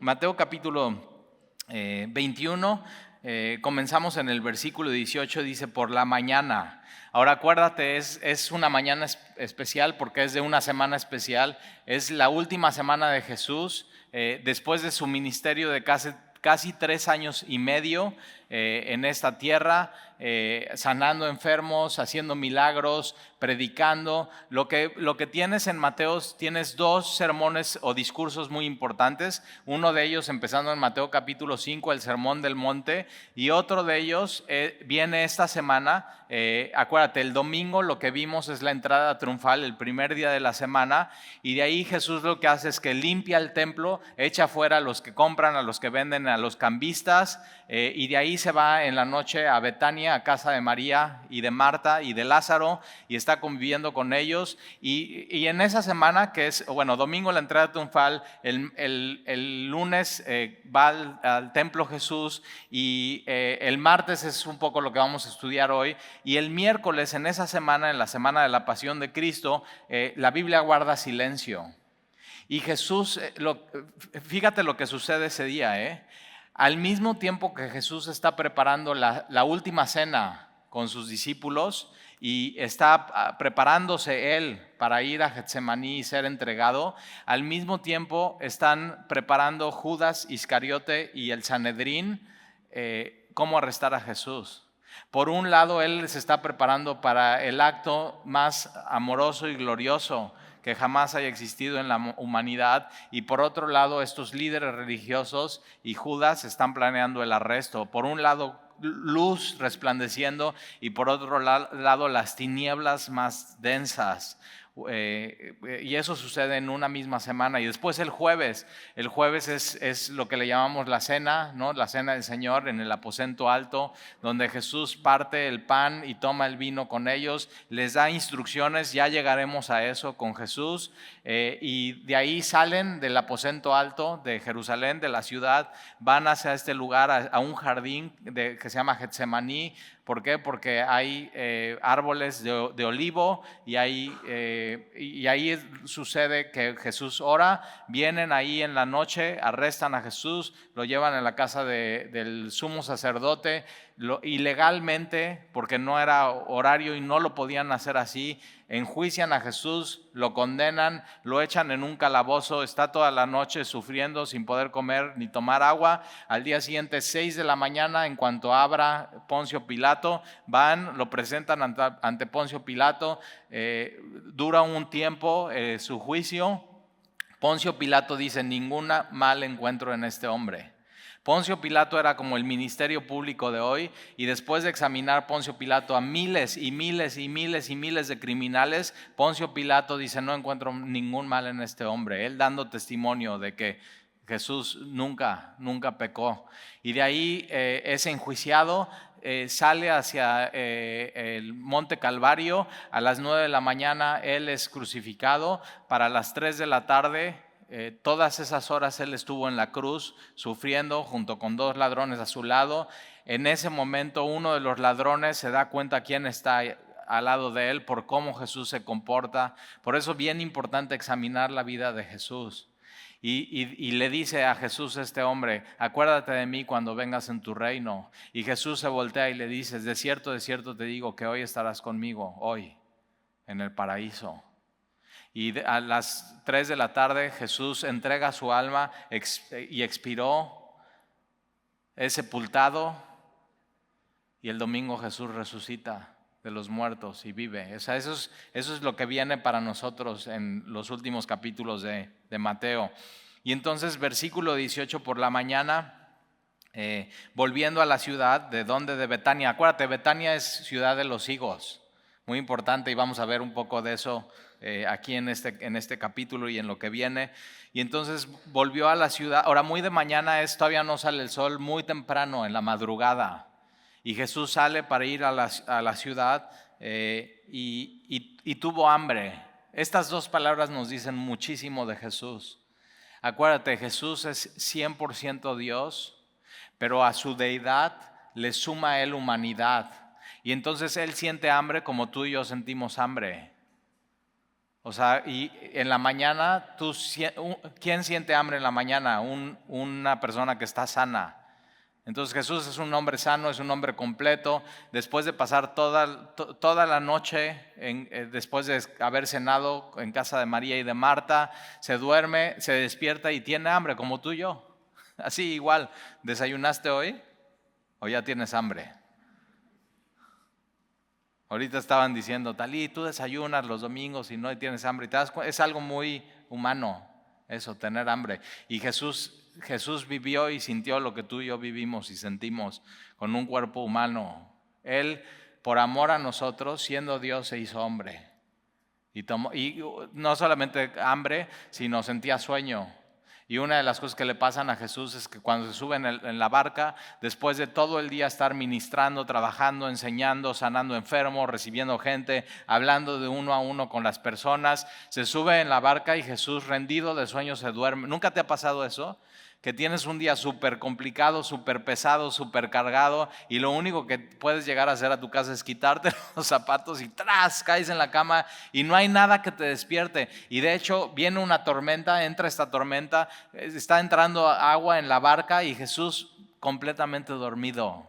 Mateo capítulo 21, comenzamos en el versículo 18, dice por la mañana. Ahora acuérdate, es una mañana especial porque es de una semana especial, es la última semana de Jesús, después de su ministerio de casi 3 años y medio en esta tierra, sanando enfermos, haciendo milagros, predicando. Lo que tienes en Mateo, tienes 2 sermones o discursos muy importantes. Uno de ellos empezando en Mateo capítulo 5, el sermón del monte, y otro de ellos viene esta semana. Acuérdate, el domingo lo que vimos es la entrada triunfal, el primer día de la semana, y de ahí Jesús lo que hace es que limpia el templo, echa fuera a los que compran, a los que venden, a los cambistas, y de ahí se va en la noche a Betania, a casa de María y de Marta y de Lázaro, y está conviviendo con ellos. Y en esa semana, que es, bueno, domingo la entrada triunfal, el lunes va al templo Jesús, y el martes es un poco lo que vamos a estudiar hoy, y el miércoles en esa semana, en la semana de la pasión de Cristo, la Biblia guarda silencio. Y Jesús, fíjate lo que sucede ese día, Al mismo tiempo que Jesús está preparando la última cena con sus discípulos y está preparándose él para ir a Getsemaní y ser entregado, al mismo tiempo están preparando Judas Iscariote y el Sanedrín cómo arrestar a Jesús. Por un lado, él se está preparando para el acto más amoroso y glorioso que jamás haya existido en la humanidad, y por otro lado estos líderes religiosos y Judas están planeando el arresto. Por un lado luz resplandeciendo y por otro lado las tinieblas más densas. Y eso sucede en una misma semana. Y después el jueves es lo que le llamamos la cena, ¿no? La cena del Señor en el aposento alto, donde Jesús parte el pan y toma el vino con ellos, les da instrucciones. Ya llegaremos a eso con Jesús, y de ahí salen del aposento alto de Jerusalén, de la ciudad, van hacia este lugar, a un jardín que se llama Getsemaní. ¿Por qué? Porque hay árboles de olivo, y ahí sucede que Jesús ora. Vienen ahí en la noche, arrestan a Jesús, lo llevan a la casa del sumo sacerdote, ilegalmente, porque no era horario y no lo podían hacer así. Enjuician a Jesús, lo condenan, lo echan en un calabozo, está toda la noche sufriendo sin poder comer ni tomar agua. Al día siguiente, 6 de la mañana, en cuanto abra Poncio Pilato, van, lo presentan ante Poncio Pilato. Dura un tiempo su juicio. Poncio Pilato dice: ningún mal encuentro en este hombre. Poncio Pilato era como el ministerio público de hoy, y después de examinar Poncio Pilato a miles y miles y miles y miles de criminales, Poncio Pilato dice: no encuentro ningún mal en este hombre. Él dando testimonio de que Jesús nunca pecó. Y de ahí es enjuiciado, sale hacia el monte Calvario. A las 9 de la mañana él es crucificado. Para las 3 de la tarde, todas esas horas él estuvo en la cruz sufriendo junto con 2 ladrones a su lado. En ese momento uno de los ladrones se da cuenta quién está al lado de él por cómo Jesús se comporta. Por eso es bien importante examinar la vida de Jesús. Y le dice a Jesús este hombre: acuérdate de mí cuando vengas en tu reino. Y Jesús se voltea y le dice: de cierto te digo que hoy estarás conmigo, hoy, en el paraíso. Y a las 3 de la tarde Jesús entrega su alma y expiró, es sepultado, y el domingo Jesús resucita de los muertos y vive. O sea, eso es lo que viene para nosotros en los últimos capítulos de Mateo. Y entonces versículo 18, por la mañana, volviendo a la ciudad, ¿de dónde? De Betania. Acuérdate, Betania es ciudad de los higos, muy importante, y vamos a ver un poco de eso aquí en este capítulo y en lo que viene. Y entonces volvió a la ciudad. Ahora, muy de mañana todavía no sale el sol, muy temprano, en la madrugada. Y Jesús sale para ir a la ciudad y tuvo hambre. Estas 2 palabras nos dicen muchísimo de Jesús. Acuérdate, Jesús es 100% Dios, pero a su deidad le suma a él humanidad. Y entonces él siente hambre como tú y yo sentimos hambre. O sea, y en la mañana, ¿quién siente hambre en la mañana? Una persona que está sana. Entonces Jesús es un hombre sano, es un hombre completo. Después de pasar toda la noche, después de haber cenado en casa de María y de Marta, se duerme, se despierta y tiene hambre, como tú y yo. Así igual, ¿desayunaste hoy o ya tienes hambre? Ahorita estaban diciendo, Talí, tú desayunas los domingos y no tienes hambre. Es algo muy humano eso, tener hambre. Y Jesús vivió y sintió lo que tú y yo vivimos y sentimos con un cuerpo humano. Él, por amor a nosotros, siendo Dios, se hizo hombre. Y no solamente hambre, sino sentía sueño. Y una de las cosas que le pasan a Jesús es que cuando se sube en la barca, después de todo el día estar ministrando, trabajando, enseñando, sanando enfermos, recibiendo gente, hablando de uno a uno con las personas, se sube en la barca y Jesús, rendido de sueño, se duerme. ¿Nunca te ha pasado eso? Que tienes un día súper complicado, súper pesado, súper cargado y lo único que puedes llegar a hacer a tu casa es quitarte los zapatos y ¡tras! Caes en la cama y no hay nada que te despierte. Y de hecho viene una tormenta, entra esta tormenta, está entrando agua en la barca y Jesús completamente dormido.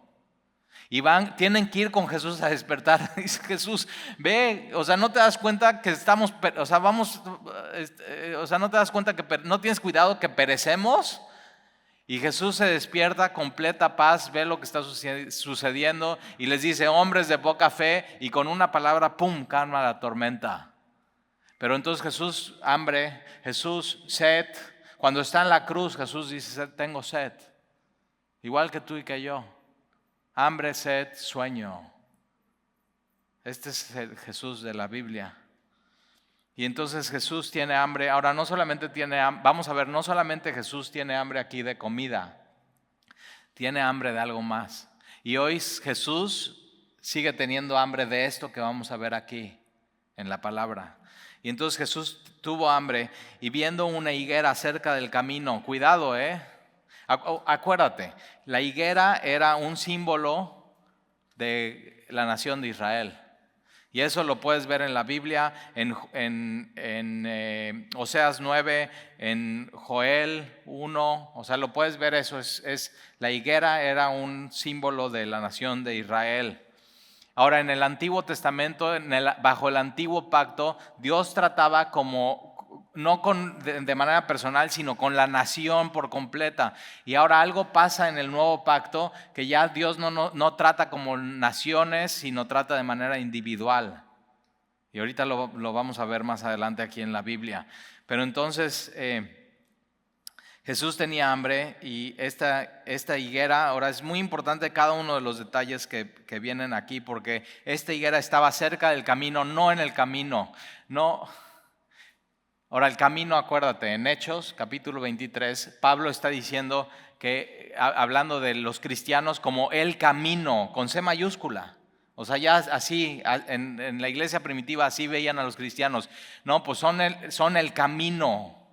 Y tienen que ir con Jesús a despertar. Dice Jesús, ve, o sea, no te das cuenta que estamos, o sea, no te das cuenta que no tienes cuidado que perecemos. Y Jesús se despierta, completa paz, ve lo que está sucediendo y les dice, hombres de poca fe, y con una palabra, ¡pum!, calma la tormenta. Pero entonces Jesús, hambre, Jesús, sed. Cuando está en la cruz, Jesús dice, tengo sed. Igual que tú y que yo. Hambre, sed, sueño. Este es el Jesús de la Biblia. Y entonces Jesús tiene hambre. Ahora no solamente tiene hambre, vamos a ver, no solamente Jesús tiene hambre aquí de comida, tiene hambre de algo más. Y hoy Jesús sigue teniendo hambre de esto que vamos a ver aquí en la palabra. Y entonces Jesús tuvo hambre y viendo una higuera cerca del camino, cuidado, acuérdate, la higuera era un símbolo de la nación de Israel. Y eso lo puedes ver en la Biblia, en Oseas 9, en Joel 1, o sea, lo puedes ver eso. La higuera era un símbolo de la nación de Israel. Ahora, en el Antiguo Testamento, bajo el Antiguo Pacto, Dios trataba no de manera personal, sino con la nación por completa. Y ahora algo pasa en el Nuevo Pacto, que ya Dios no trata como naciones, sino trata de manera individual. Y ahorita lo vamos a ver más adelante aquí en la Biblia. Pero entonces Jesús tenía hambre y esta higuera, ahora es muy importante cada uno de los detalles que vienen aquí, porque esta higuera estaba cerca del camino, no en el camino. No. Ahora el camino, acuérdate, en Hechos capítulo 23, Pablo está diciendo que, hablando de los cristianos como el camino, con C mayúscula. O sea, ya así, en la iglesia primitiva así veían a los cristianos. No, pues son el camino.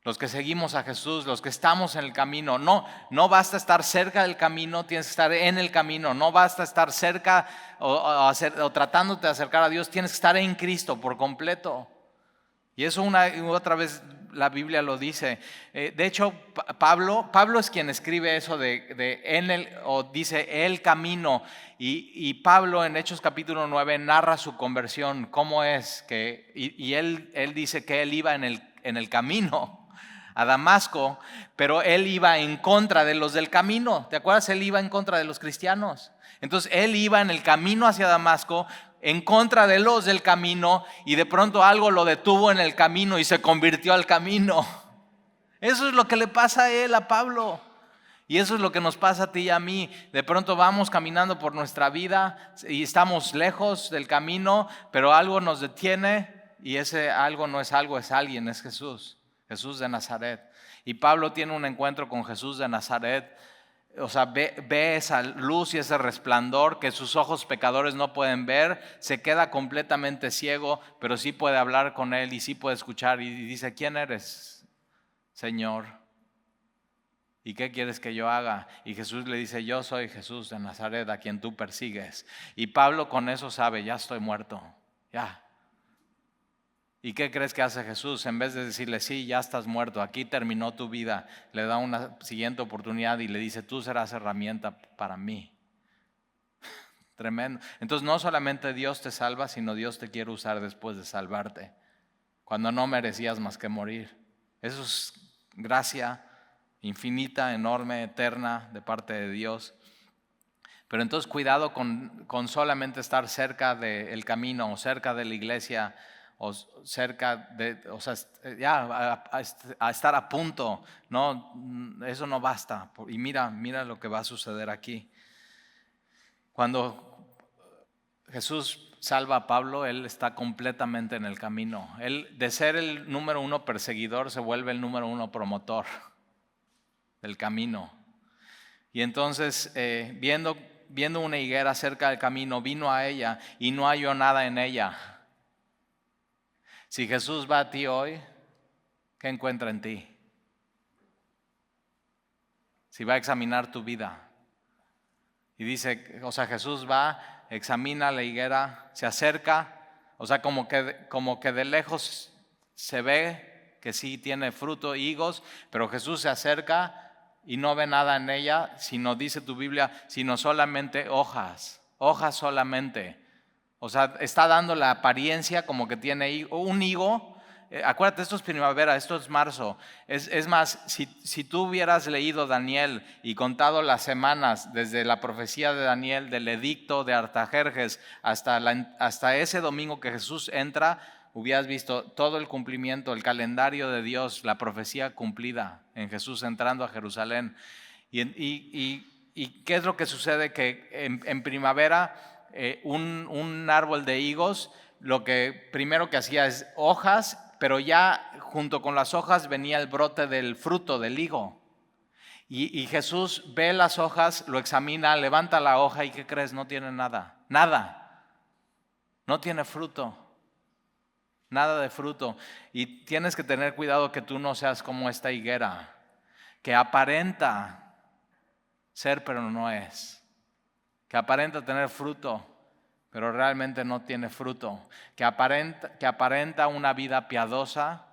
Los que seguimos a Jesús, los que estamos en el camino. No basta estar cerca del camino, tienes que estar en el camino. No basta estar cerca o tratándote de acercar a Dios, tienes que estar en Cristo por completo. Y eso una y otra vez la Biblia lo dice. De hecho, Pablo es quien escribe eso o dice el camino. Y Pablo en Hechos capítulo 9 narra su conversión, cómo es que, y él dice que él iba en el camino a Damasco, pero él iba en contra de los del camino. ¿Te acuerdas? Él iba en contra de los cristianos. Entonces él iba en el camino hacia Damasco, en contra de los del camino, y de pronto algo lo detuvo en el camino y se convirtió al camino. Eso es lo que le pasa a Pablo. Y eso es lo que nos pasa a ti y a mí. De pronto vamos caminando por nuestra vida y estamos lejos del camino, pero algo nos detiene y ese algo no es algo, es alguien, es Jesús. Jesús de Nazaret. Y Pablo tiene un encuentro con Jesús de Nazaret. O sea, ve esa luz y ese resplandor que sus ojos pecadores no pueden ver. Se queda completamente ciego, pero sí puede hablar con él y sí puede escuchar. Y dice, ¿quién eres, Señor? ¿Y qué quieres que yo haga? Y Jesús le dice, yo soy Jesús de Nazaret, a quien tú persigues. Y Pablo con eso sabe, ya estoy muerto, ya. ¿Y qué crees que hace Jesús? En vez de decirle, sí, ya estás muerto, aquí terminó tu vida, le da una siguiente oportunidad y le dice, tú serás herramienta para mí. Tremendo. Entonces no solamente Dios te salva, sino Dios te quiere usar después de salvarte, cuando no merecías más que morir. Eso es gracia infinita, enorme, eterna de parte de Dios. Pero entonces cuidado con solamente estar cerca del camino o cerca de la iglesia o cerca de, o sea, ya a estar a punto. No, eso no basta. Y mira lo que va a suceder aquí. Cuando Jesús salva a Pablo, él está completamente en el camino. Él, de ser el número 1 perseguidor, se vuelve el número 1 promotor del camino. Y entonces, viendo una higuera cerca del camino, vino a ella y no halló nada en ella. Si Jesús va a ti hoy, ¿qué encuentra en ti? Si va a examinar tu vida. Y dice, o sea, Jesús va, examina la higuera, se acerca, o sea, como que de lejos se ve que sí tiene fruto, higos, pero Jesús se acerca y no ve nada en ella, sino, dice tu Biblia, sino solamente hojas solamente. O sea, está dando la apariencia como que tiene un higo. Acuérdate, esto es primavera, esto es marzo. Es más, si tú hubieras leído Daniel y contado las semanas desde la profecía de Daniel, del edicto de Artajerjes, hasta ese domingo que Jesús entra, hubieras visto todo el cumplimiento, el calendario de Dios, la profecía cumplida en Jesús entrando a Jerusalén. ¿Y qué es lo que sucede? Que en primavera un árbol de higos, lo que primero que hacía es hojas, pero ya junto con las hojas venía el brote del fruto del higo. Y Jesús ve las hojas, lo examina, levanta la hoja y ¿qué crees? No tiene nada, nada. No tiene fruto, nada de fruto. Y tienes que tener cuidado que tú no seas como esta higuera, que aparenta ser pero no es, que aparenta tener fruto pero realmente no tiene fruto, que aparenta una vida piadosa,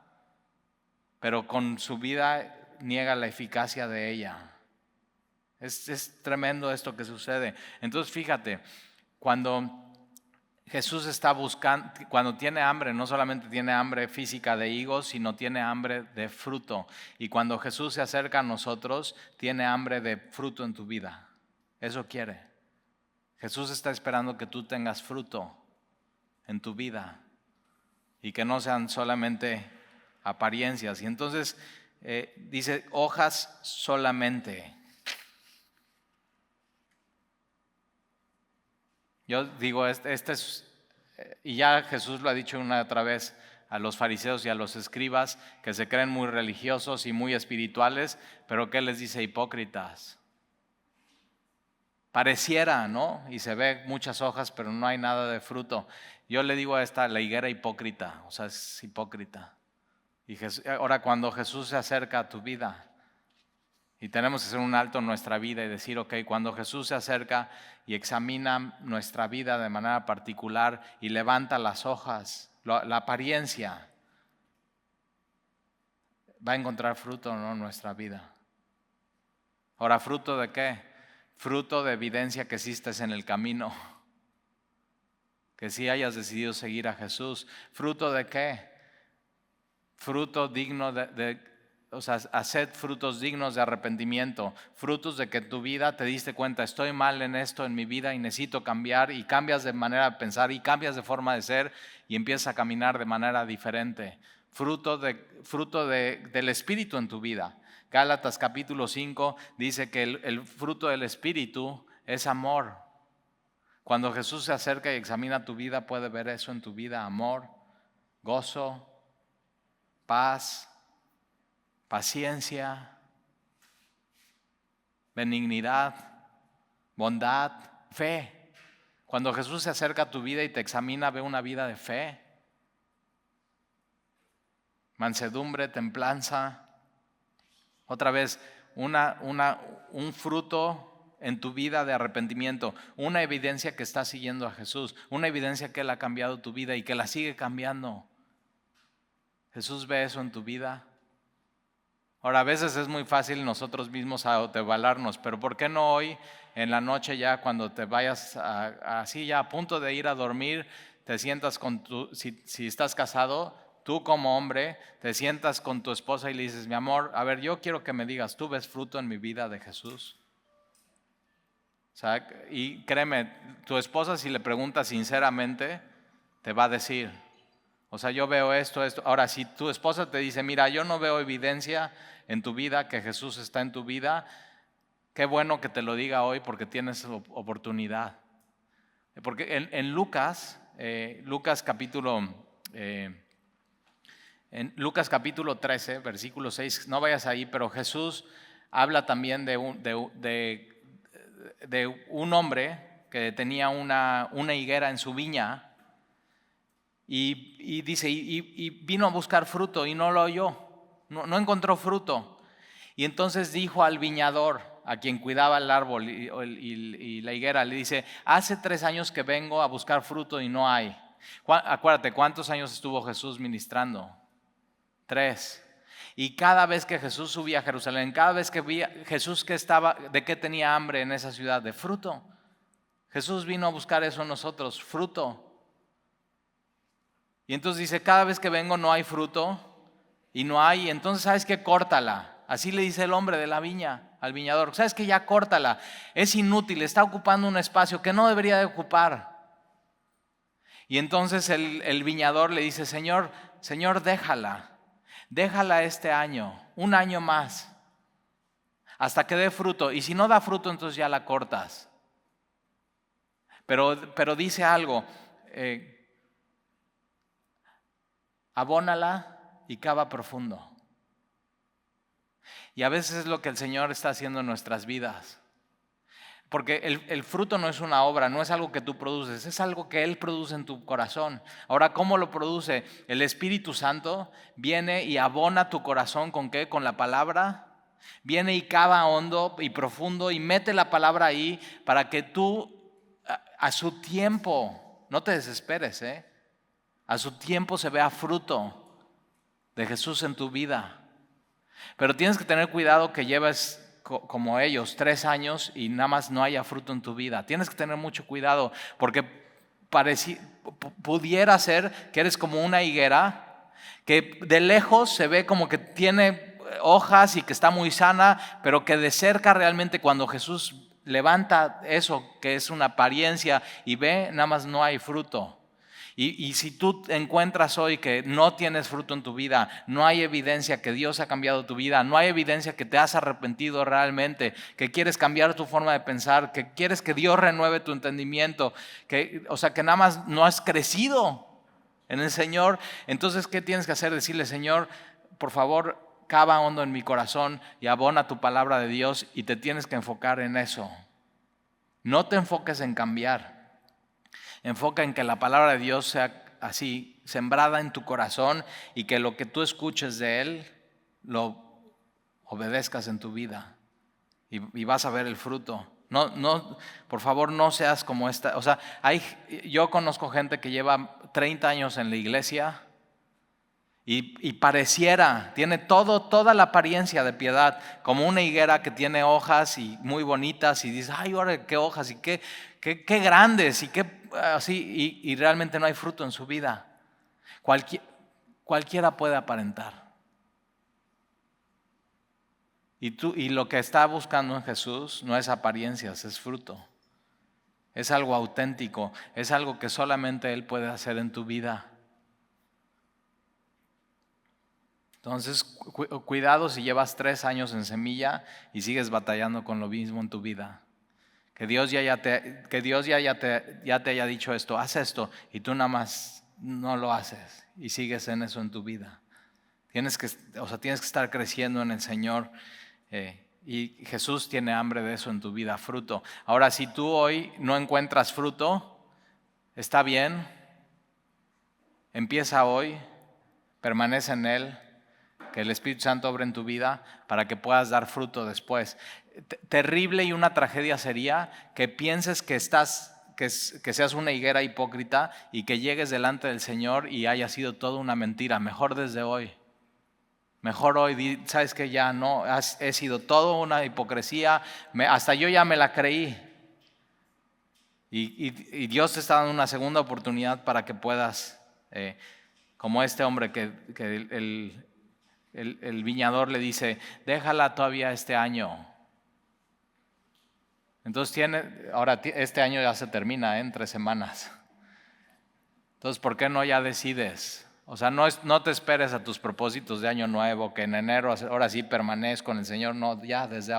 pero con su vida niega la eficacia de ella. Es tremendo esto que sucede. Entonces fíjate, cuando Jesús está buscando, cuando tiene hambre, no solamente tiene hambre física de higos, sino tiene hambre de fruto. Y cuando Jesús se acerca a nosotros, tiene hambre de fruto en tu vida. Eso quiere. Jesús está esperando que tú tengas fruto en tu vida y que no sean solamente apariencias. Y entonces dice hojas solamente. Yo digo, este es, y ya Jesús lo ha dicho una y otra vez a los fariseos y a los escribas que se creen muy religiosos y muy espirituales, pero ¿qué les dice? Hipócritas. Pareciera, ¿no? Y se ve muchas hojas, pero no hay nada de fruto. Yo le digo a esta, la higuera hipócrita, o sea, es hipócrita. Y ahora cuando Jesús se acerca a tu vida, y tenemos que hacer un alto en nuestra vida y decir, ok, cuando Jesús se acerca y examina nuestra vida de manera particular y levanta las hojas, la apariencia, va a encontrar fruto, ¿no? En nuestra vida. Ahora, ¿fruto de qué? Fruto de evidencia que existes en el camino, que sí hayas decidido seguir a Jesús. ¿Fruto de qué? Fruto digno o sea, haced frutos dignos de arrepentimiento, frutos de que en tu vida te diste cuenta, estoy mal en esto en mi vida y necesito cambiar, y cambias de manera de pensar y cambias de forma de ser y empiezas a caminar de manera diferente. Fruto del Espíritu en tu vida. Gálatas capítulo 5 dice que el fruto del Espíritu es amor. Cuando Jesús se acerca y examina tu vida, puede ver eso en tu vida: amor, gozo, paz, paciencia, benignidad, bondad, fe. Cuando Jesús se acerca a tu vida y te examina, ve una vida de fe, mansedumbre, templanza. Otra vez, un fruto en tu vida de arrepentimiento, una evidencia que estás siguiendo a Jesús, una evidencia que Él ha cambiado tu vida y que la sigue cambiando. ¿Jesús ve eso en tu vida? Ahora, a veces es muy fácil nosotros mismos autoevaluarnos, pero ¿por qué no hoy en la noche ya cuando te vayas así ya a punto de ir a dormir, te sientas con si estás casado, tú como hombre, te sientas con tu esposa y le dices, mi amor, a ver, yo quiero que me digas, ¿tú ves fruto en mi vida de Jesús? O sea, y créeme, tu esposa si le preguntas sinceramente, te va a decir, o sea, yo veo esto. Ahora, si tu esposa te dice, mira, yo no veo evidencia en tu vida que Jesús está en tu vida, qué bueno que te lo diga hoy porque tienes oportunidad. Porque en Lucas capítulo 13, versículo 6, no vayas ahí, pero Jesús habla también de un hombre que tenía una higuera en su viña. Y dice, y vino a buscar fruto y no lo halló, no encontró fruto. Y entonces dijo al viñador, a quien cuidaba el árbol y la higuera, le dice, hace 3 años que vengo a buscar fruto y no hay. Acuérdate, ¿cuántos años estuvo Jesús ministrando? 3. Y cada vez que Jesús subía a Jerusalén, cada vez que veía Jesús ¿de qué tenía hambre en esa ciudad? De fruto. Jesús vino a buscar eso en nosotros, fruto. Y entonces dice, cada vez que vengo no hay fruto y no hay, entonces ¿sabes qué? Córtala. Así le dice el hombre de la viña al viñador, ¿sabes qué? Ya córtala, es inútil, está ocupando un espacio que no debería de ocupar. Y entonces el viñador le dice, Señor, déjala este año, un año más, hasta que dé fruto. Y si no da fruto, entonces ya la cortas. Pero dice algo, abónala y cava profundo. Y a veces es lo que el Señor está haciendo en nuestras vidas. Porque el fruto no es una obra, no es algo que tú produces, es algo que Él produce en tu corazón. Ahora, ¿cómo lo produce? El Espíritu Santo viene y abona tu corazón ¿con qué? Con la palabra. Viene y cava hondo y profundo y mete la palabra ahí para que tú a su tiempo, no te desesperes, a su tiempo se vea fruto de Jesús en tu vida. Pero tienes que tener cuidado que lleves como ellos 3 años y nada más no haya fruto en tu vida. Tienes que tener mucho cuidado porque pudiera ser que eres como una higuera que de lejos se ve como que tiene hojas y que está muy sana, pero que de cerca realmente cuando Jesús levanta eso que es una apariencia y ve, nada más no hay fruto. Y si tú encuentras hoy que no tienes fruto en tu vida, no hay evidencia que Dios ha cambiado tu vida, no hay evidencia que te has arrepentido realmente, que quieres cambiar tu forma de pensar, que quieres que Dios renueve tu entendimiento, o sea que nada más no has crecido en el Señor, entonces ¿qué tienes que hacer? Decirle, Señor, por favor, cava hondo en mi corazón y abona tu palabra de Dios y te tienes que enfocar en eso. No te enfoques en cambiar. Enfoca en que la palabra de Dios sea así, sembrada en tu corazón y que lo que tú escuches de Él lo obedezcas en tu vida y vas a ver el fruto. No, por favor, no seas como esta. O sea, yo conozco gente que lleva 30 años en la iglesia y tiene toda la apariencia de piedad, como una higuera que tiene hojas y muy bonitas y dices, ay, ahora qué hojas y qué grandes y qué así, y realmente no hay fruto en su vida. Cualquiera puede aparentar. Y lo que está buscando en Jesús no es apariencias, es fruto. Es algo auténtico, es algo que solamente Él puede hacer en tu vida. Entonces, cuidado si llevas 3 años en semilla y sigues batallando con lo mismo en tu vida. Que Dios ya te haya dicho esto, haz esto, y tú nada más no lo haces y sigues en eso en tu vida. Tienes que estar creciendo en el Señor y Jesús tiene hambre de eso en tu vida, fruto. Ahora, si tú hoy no encuentras fruto, está bien, empieza hoy, permanece en Él, que el Espíritu Santo obre en tu vida para que puedas dar fruto después. Terrible y una tragedia sería que pienses que que seas una higuera hipócrita y que llegues delante del Señor y haya sido toda una mentira. Mejor desde hoy. Mejor hoy, sabes que ya no, he sido todo una hipocresía, hasta yo ya me la creí. Y Dios te está dando una segunda oportunidad para que puedas, como este hombre que el viñador le dice, déjala todavía este año. Entonces ahora este año ya se termina en 3 semanas. Entonces, ¿por qué no ya decides? O sea, no te esperes a tus propósitos de año nuevo, que en enero ahora sí permanezco con el Señor. No, ya desde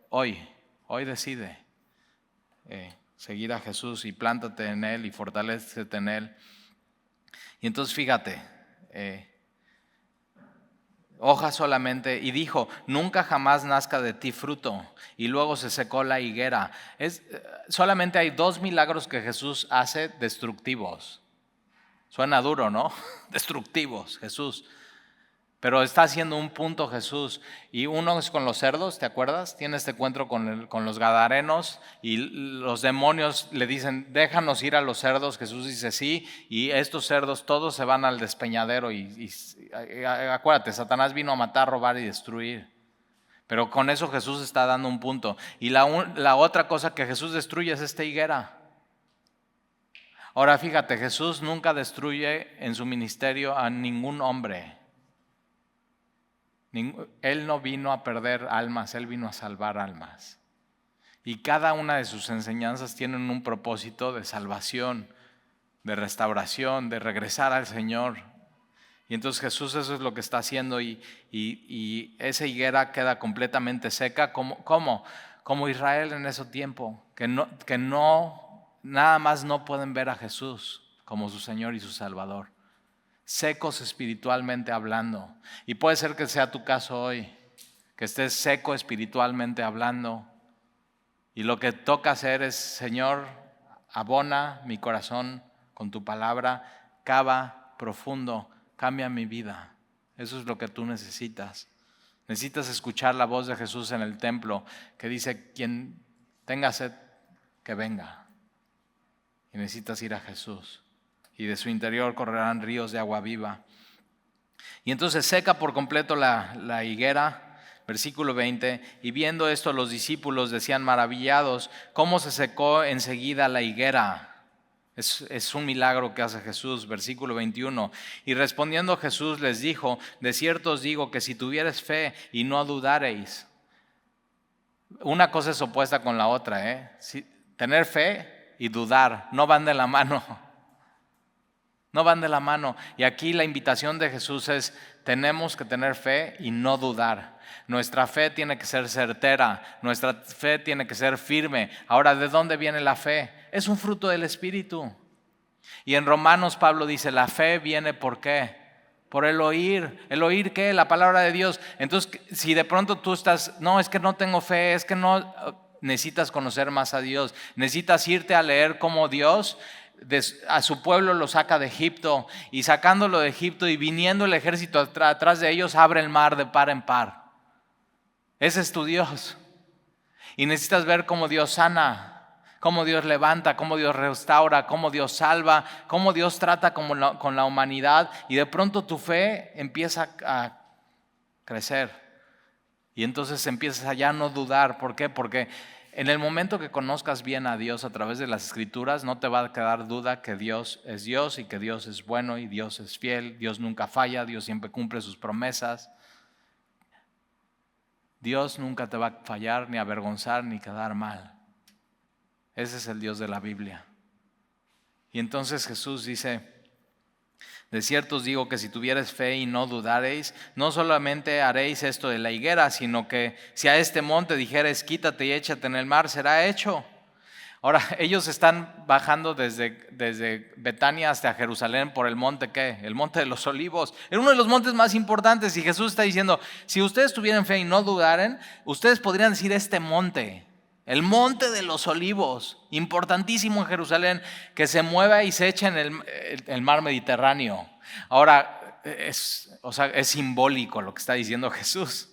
hoy decide seguir a Jesús y plántate en Él y fortalécete en Él. Y entonces fíjate, hoja solamente, y dijo, nunca jamás nazca de ti fruto. Y luego se secó la higuera. Solamente hay 2 milagros que Jesús hace destructivos. Suena duro, ¿no? Destructivos, Jesús. Pero está haciendo un punto Jesús. Y uno es con los cerdos, ¿te acuerdas? Tiene este encuentro con los gadarenos y los demonios le dicen, déjanos ir a los cerdos. Jesús dice sí, y estos cerdos todos se van al despeñadero. Y acuérdate, Satanás vino a matar, robar y destruir. Pero con eso Jesús está dando un punto. Y la otra cosa que Jesús destruye es esta higuera. Ahora fíjate, Jesús nunca destruye en su ministerio a ningún hombre. Él no vino a perder almas, Él vino a salvar almas. Y cada una de sus enseñanzas tienen un propósito de salvación, de restauración, de regresar al Señor. Y entonces Jesús eso es lo que está haciendo y esa higuera queda completamente seca. Como Israel en ese tiempo, que nada más no pueden ver a Jesús como su Señor y su Salvador. Secos espiritualmente hablando. Y puede ser que sea tu caso hoy, que estés seco espiritualmente hablando. Y lo que toca hacer es, Señor, abona mi corazón con tu palabra, cava profundo, cambia mi vida. Eso es lo que tú necesitas. Necesitas escuchar la voz de Jesús en el templo que dice, quien tenga sed, que venga. Y necesitas ir a Jesús. Y de su interior correrán ríos de agua viva. Y entonces seca por completo la higuera, versículo 20, y viendo esto los discípulos decían maravillados, ¿cómo se secó enseguida la higuera? Es un milagro que hace Jesús, versículo 21. Y respondiendo Jesús les dijo, de cierto os digo que si tuviereis fe y no dudareis. Una cosa es opuesta con la otra, tener fe y dudar no van de la mano. No van de la mano. Y aquí la invitación de Jesús es, tenemos que tener fe y no dudar. Nuestra fe tiene que ser certera, nuestra fe tiene que ser firme. Ahora, ¿de dónde viene la fe? Es un fruto del Espíritu. Y en Romanos Pablo dice, la fe viene ¿por qué? Por el oír. ¿El oír qué? La palabra de Dios. Entonces, si de pronto tú estás, no, es que no tengo fe, es que no, necesitas conocer más a Dios. Necesitas irte a leer cómo Dios a su pueblo lo saca de Egipto, y sacándolo de Egipto y viniendo el ejército atrás de ellos, abre el mar de par en par. Ese es tu Dios. Y necesitas ver cómo Dios sana, cómo Dios levanta, cómo Dios restaura, cómo Dios salva, cómo Dios trata con la humanidad, y de pronto tu fe empieza a crecer. Y entonces empiezas a ya no dudar. ¿Por qué? Porque en el momento que conozcas bien a Dios a través de las Escrituras, no te va a quedar duda que Dios es Dios y que Dios es bueno y Dios es fiel. Dios nunca falla, Dios siempre cumple sus promesas. Dios nunca te va a fallar, ni avergonzar, ni quedar mal. Ese es el Dios de la Biblia. Y entonces Jesús dice, de cierto os digo que si tuviereis fe y no dudareis, no solamente haréis esto de la higuera, sino que si a este monte dijereis, quítate y échate en el mar, será hecho. Ahora, ellos están bajando desde Betania hasta Jerusalén por el monte, ¿qué? El monte de los Olivos. Era uno de los montes más importantes, y Jesús está diciendo, si ustedes tuvieran fe y no dudaren, ustedes podrían decir este monte, el monte de los Olivos, importantísimo en Jerusalén, que se mueva y se echa en el mar Mediterráneo. Ahora, es simbólico lo que está diciendo Jesús.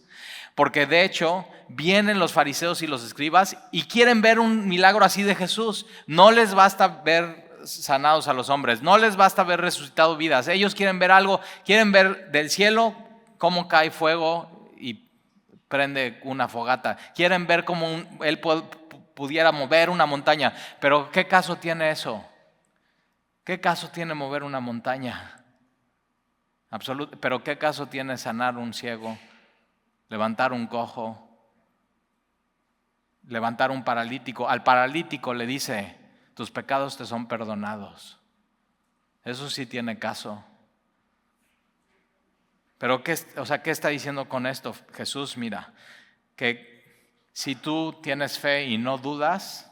Porque de hecho vienen los fariseos y los escribas y quieren ver un milagro así de Jesús. No les basta ver sanados a los hombres, no les basta ver resucitado vidas. Ellos quieren ver algo, quieren ver del cielo cómo cae fuego y prende una fogata. Quieren ver cómo él pudiera mover una montaña. Pero ¿qué caso tiene eso? ¿Qué caso tiene mover una montaña? Pero ¿qué caso tiene sanar un ciego, levantar un cojo, levantar un paralítico? Al paralítico le dice: tus pecados te son perdonados. Eso sí tiene caso. Pero ¿qué está diciendo con esto Jesús? Mira, que si tú tienes fe y no dudas,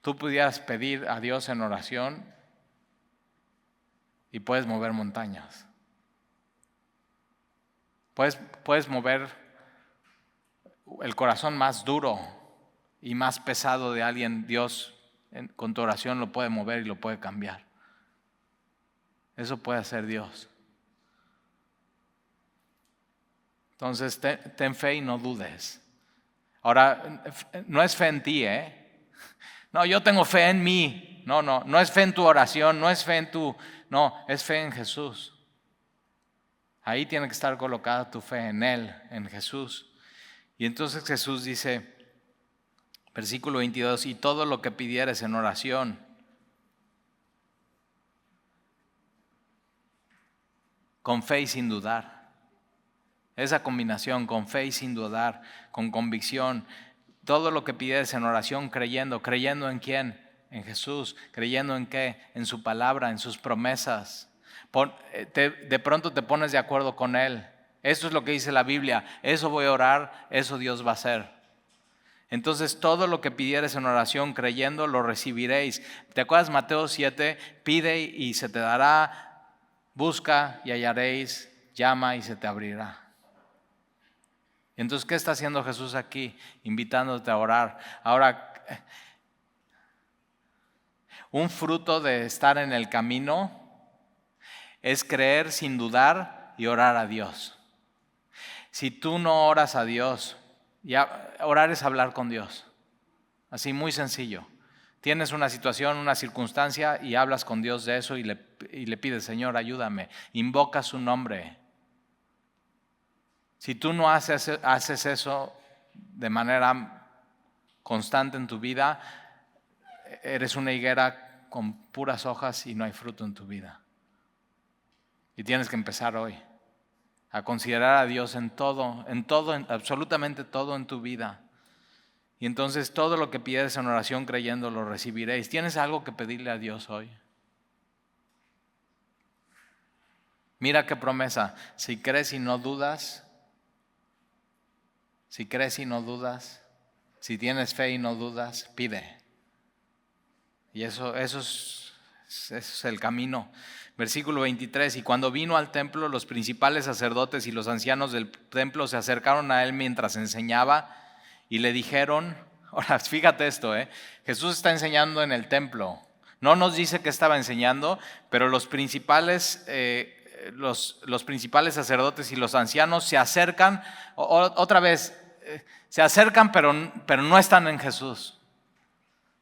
tú pudieras pedir a Dios en oración y puedes mover montañas. Puedes mover el corazón más duro y más pesado de alguien. Dios con tu oración lo puede mover y lo puede cambiar. Eso puede hacer Dios. Entonces ten fe y no dudes. Ahora, no es fe en ti, No, yo tengo fe en mí. No es fe en tu oración, no es fe en tu... No, es fe en Jesús. Ahí tiene que estar colocada tu fe en Él, en Jesús. Y entonces Jesús dice, versículo 22, y todo lo que pidieres en oración, con fe y sin dudar. Esa combinación, con fe y sin dudar, con convicción. Todo lo que pidieres en oración, creyendo. ¿Creyendo en quién? En Jesús. ¿Creyendo en qué? En su palabra, en sus promesas. De pronto te pones de acuerdo con Él. Eso es lo que dice la Biblia. Eso voy a orar, eso Dios va a hacer. Entonces todo lo que pidieres en oración, creyendo, lo recibiréis. ¿Te acuerdas Mateo 7? Pide y se te dará, busca y hallaréis, llama y se te abrirá. Entonces, ¿qué está haciendo Jesús aquí? Invitándote a orar. Ahora, un fruto de estar en el camino es creer sin dudar y orar a Dios. Si tú no oras a Dios, orar es hablar con Dios. Así, muy sencillo. Tienes una situación, una circunstancia y hablas con Dios de eso y le pides: Señor, ayúdame. Invoca su nombre. Si tú no haces eso de manera constante en tu vida, eres una higuera con puras hojas y no hay fruto en tu vida. Y tienes que empezar hoy a considerar a Dios en todo, absolutamente todo en tu vida. Y entonces todo lo que pides en oración creyendo lo recibiréis. ¿Tienes algo que pedirle a Dios hoy? Mira qué promesa. Si crees y no dudas, si tienes fe y no dudas, pide. Y eso es el camino. Versículo 23, y cuando vino al templo, los principales sacerdotes y los ancianos del templo se acercaron a él mientras enseñaba y le dijeron, ahora fíjate esto, Jesús está enseñando en el templo. No nos dice que estaba enseñando, pero los principales sacerdotes y los ancianos se acercan, otra vez, se acercan pero no están en Jesús.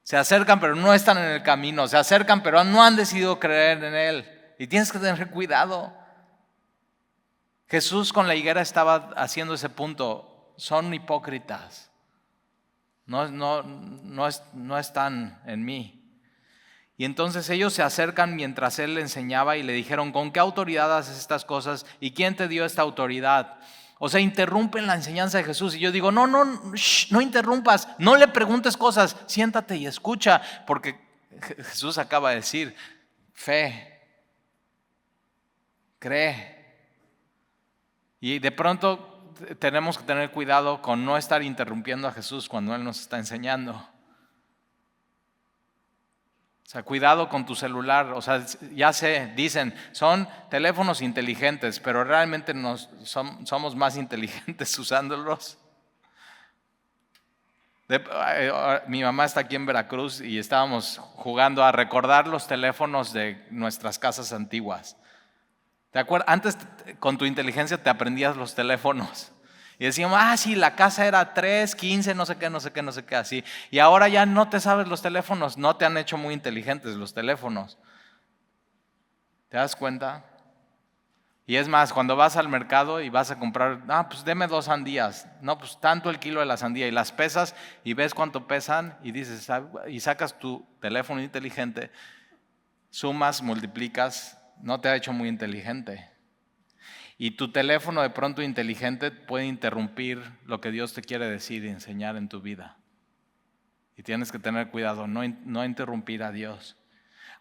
Se acercan pero no están en el camino, se acercan pero no han decidido creer en Él. Y tienes que tener cuidado. Jesús con la higuera estaba haciendo ese punto. Son hipócritas. No están en mí. Y entonces ellos se acercan mientras Él le enseñaba y le dijeron: ¿con qué autoridad haces estas cosas? ¿Y quién te dio esta autoridad? O sea, interrumpen la enseñanza de Jesús. Y yo digo, no interrumpas, no le preguntes cosas, siéntate y escucha. Porque Jesús acaba de decir, fe, cree. Y de pronto tenemos que tener cuidado con no estar interrumpiendo a Jesús cuando Él nos está enseñando. O sea, cuidado con tu celular. O sea, ya sé, dicen, son teléfonos inteligentes, pero realmente somos más inteligentes usándolos. Mi mamá está aquí en Veracruz y estábamos jugando a recordar los teléfonos de nuestras casas antiguas. ¿Te acuerdas? Antes con tu inteligencia te aprendías los teléfonos. Y decíamos, sí, la casa era 3, 15, no sé qué, no sé qué, no sé qué, así. Y ahora ya no te sabes los teléfonos, no te han hecho muy inteligentes los teléfonos. ¿Te das cuenta? Y es más, cuando vas al mercado y vas a comprar, pues deme 2 sandías. No, pues tanto el kilo de la sandía. Y las pesas y ves cuánto pesan y dices, y sacas tu teléfono inteligente, sumas, multiplicas, no te ha hecho muy inteligente. Y tu teléfono de pronto inteligente puede interrumpir lo que Dios te quiere decir y enseñar en tu vida. Y tienes que tener cuidado, no interrumpir a Dios.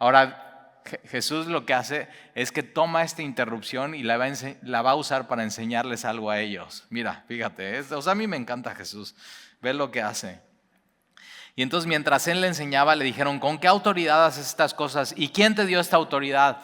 Ahora, Jesús lo que hace es que toma esta interrupción y la va a usar para enseñarles algo a ellos. Mira, fíjate, a mí me encanta Jesús. Ve lo que hace. Y entonces mientras él le enseñaba, le dijeron, ¿con qué autoridad haces estas cosas? ¿Y quién te dio esta autoridad?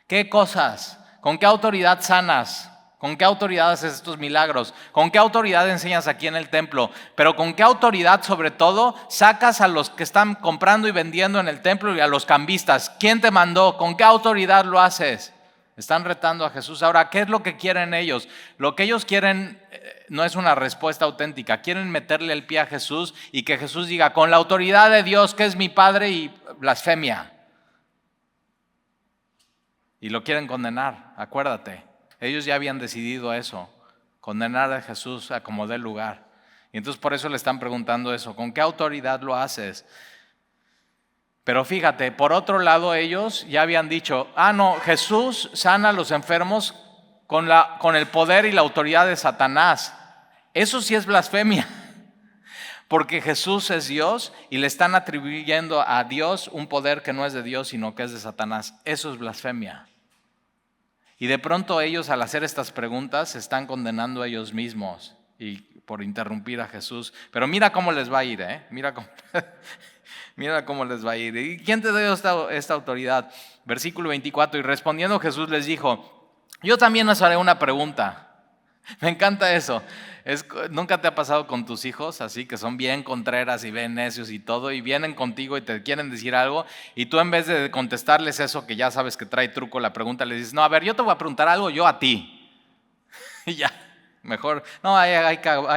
¿Qué cosas? ¿Con qué autoridad sanas? ¿Con qué autoridad haces estos milagros? ¿Con qué autoridad enseñas aquí en el templo? Pero ¿con qué autoridad sobre todo sacas a los que están comprando y vendiendo en el templo y a los cambistas? ¿Quién te mandó? ¿Con qué autoridad lo haces? Están retando a Jesús. Ahora, ¿qué es lo que quieren ellos? Lo que ellos quieren no es una respuesta auténtica. Quieren meterle el pie a Jesús y que Jesús diga, con la autoridad de Dios que es mi Padre, y blasfemia. Y lo quieren condenar, acuérdate. Ellos ya habían decidido eso, condenar a Jesús a como dé lugar. Y entonces por eso le están preguntando eso, ¿con qué autoridad lo haces? Pero fíjate, por otro lado ellos ya habían dicho, no, Jesús sana a los enfermos con el poder y la autoridad de Satanás. Eso sí es blasfemia, porque Jesús es Dios y le están atribuyendo a Dios un poder que no es de Dios, sino que es de Satanás. Eso es blasfemia. Y de pronto ellos, al hacer estas preguntas, se están condenando a ellos mismos y por interrumpir a Jesús. Pero mira cómo les va a ir, Mira cómo les va a ir. ¿Y quién te dio esta autoridad? Versículo 24, y respondiendo Jesús les dijo, yo también os haré una pregunta. Me encanta eso. ¿Nunca te ha pasado con tus hijos así, que son bien contreras y bien necios y todo, y vienen contigo y te quieren decir algo, y tú en vez de contestarles eso que ya sabes que trae truco la pregunta, les dices, no, a ver, yo te voy a preguntar algo, yo a ti? Y ya, mejor, no, ahí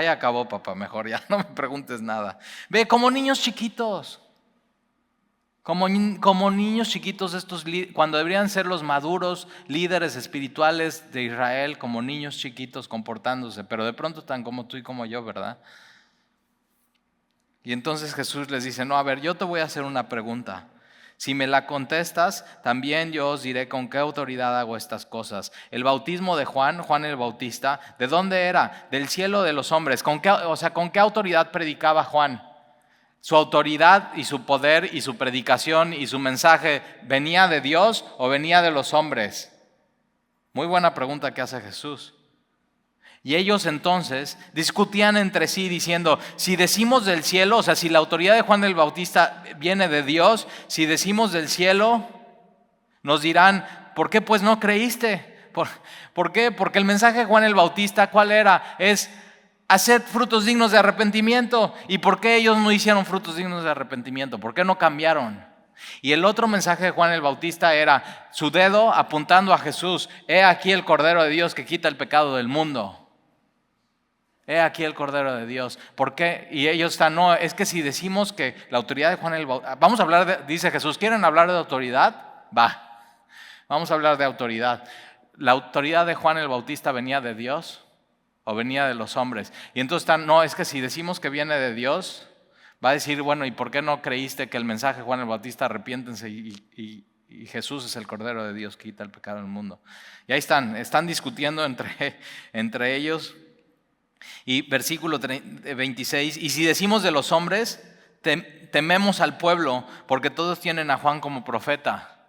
acabó, papá, mejor ya no me preguntes nada. Ve, como niños chiquitos. Como niños chiquitos estos, cuando deberían ser los maduros líderes espirituales de Israel, como niños chiquitos comportándose, pero de pronto están como tú y como yo, ¿verdad? Y entonces Jesús les dice, no, a ver, yo te voy a hacer una pregunta. Si me la contestas, también yo os diré con qué autoridad hago estas cosas. El bautismo de Juan el Bautista, ¿de dónde era? Del cielo o de los hombres. ¿Con qué autoridad predicaba Juan? ¿Su autoridad y su poder y su predicación y su mensaje venía de Dios o venía de los hombres? Muy buena pregunta que hace Jesús. Y ellos entonces discutían entre sí diciendo, si decimos del cielo, o sea, si la autoridad de Juan el Bautista viene de Dios, si decimos del cielo, nos dirán, ¿por qué pues no creíste? ¿Por qué? Porque el mensaje de Juan el Bautista, ¿cuál era? Es haced frutos dignos de arrepentimiento. ¿Y por qué ellos no hicieron frutos dignos de arrepentimiento? ¿Por qué no cambiaron? Y el otro mensaje de Juan el Bautista era su dedo apuntando a Jesús. He aquí el Cordero de Dios que quita el pecado del mundo. He aquí el Cordero de Dios. ¿Por qué? Y ellos están, no, es que si decimos que la autoridad de Juan el Bautista, vamos a hablar dice Jesús, ¿quieren hablar de autoridad? Vamos a hablar de autoridad. ¿La autoridad de Juan el Bautista venía de Dios o venía de los hombres? Y entonces están, no, es que si decimos que viene de Dios, va a decir, bueno, ¿y por qué no creíste que el mensaje de Juan el Bautista, arrepiéntense y Jesús es el Cordero de Dios que quita el pecado del mundo? Y ahí están discutiendo entre ellos. Y versículo 26, y si decimos de los hombres, tememos al pueblo, porque todos tienen a Juan como profeta.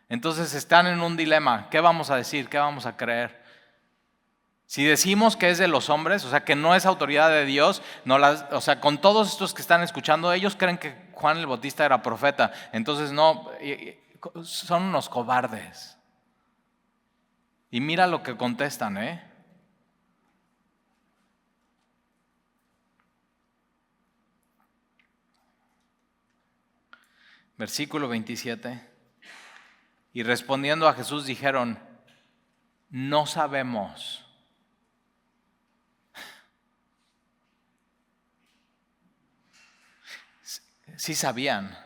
Entonces están en un dilema. ¿Qué vamos a decir? ¿Qué vamos a creer? Si decimos que es de los hombres, o sea, que no es autoridad de Dios, o sea, con todos estos que están escuchando, ellos creen que Juan el Bautista era profeta. Entonces no, son unos cobardes. Y mira lo que contestan, Versículo 27. Y respondiendo a Jesús dijeron, No sabemos. Sí sabían,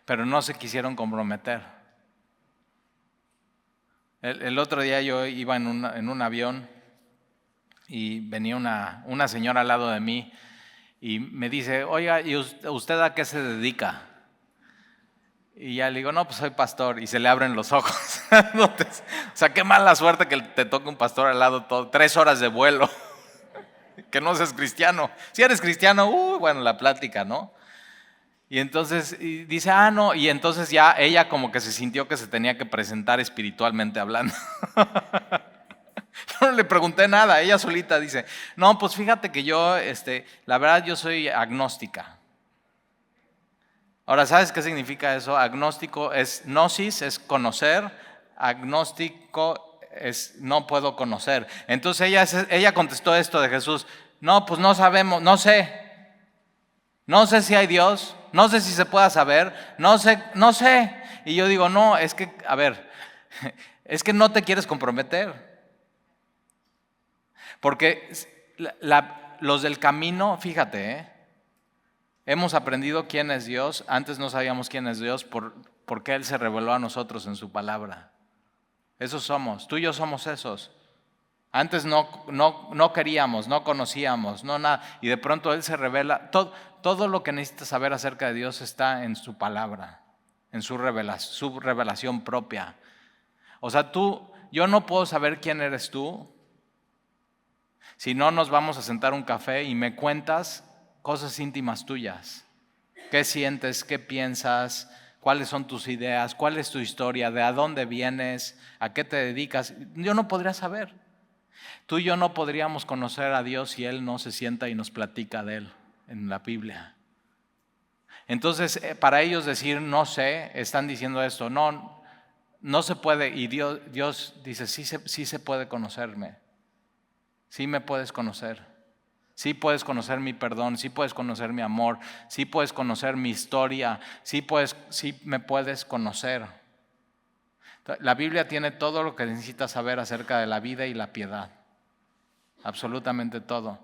pero no se quisieron comprometer. El otro día yo iba en un avión y venía una señora al lado de mí y me dice, oiga, ¿y usted a qué se dedica? Y ya le digo, no, pues soy pastor, y se le abren los ojos. O sea, qué mala suerte que te toque un pastor al lado 3 horas de vuelo, que no seas cristiano. Si eres cristiano, bueno, la plática, ¿no? Y entonces dice, no, y entonces ya ella como que se sintió que se tenía que presentar espiritualmente hablando. Yo no le pregunté nada, ella solita dice, no, pues fíjate que yo, la verdad yo soy agnóstica. Ahora, ¿sabes qué significa eso? Agnóstico es gnosis, es conocer. Agnóstico es no puedo conocer. Entonces ella contestó esto de Jesús. No, pues no sabemos, no sé. No sé si hay Dios, no sé si se pueda saber, no sé. Y yo digo, no, es que, a ver, es que no te quieres comprometer. Porque los del camino, fíjate, hemos aprendido quién es Dios. Antes no sabíamos quién es Dios porque Él se reveló a nosotros en su palabra. Esos somos, tú y yo somos esos. Antes no queríamos, no conocíamos, no nada. Y de pronto Él se revela. Todo lo que necesitas saber acerca de Dios está en su palabra, en su revelación propia. O sea, yo no puedo saber quién eres tú si no nos vamos a sentar un café y me cuentas cosas íntimas tuyas. ¿Qué sientes? ¿Qué piensas? ¿Cuáles son tus ideas? ¿Cuál es tu historia? ¿De a dónde vienes? ¿A qué te dedicas? Yo no podría saber. Tú y yo no podríamos conocer a Dios si Él no se sienta y nos platica de Él en la Biblia. Entonces, para ellos decir no sé, están diciendo esto, no se puede. Y Dios dice, sí se puede conocerme. Sí me puedes conocer. Sí puedes conocer mi perdón, sí puedes conocer mi amor, sí puedes conocer mi historia, sí me puedes conocer. La Biblia tiene todo lo que necesitas saber acerca de la vida y la piedad. Absolutamente todo.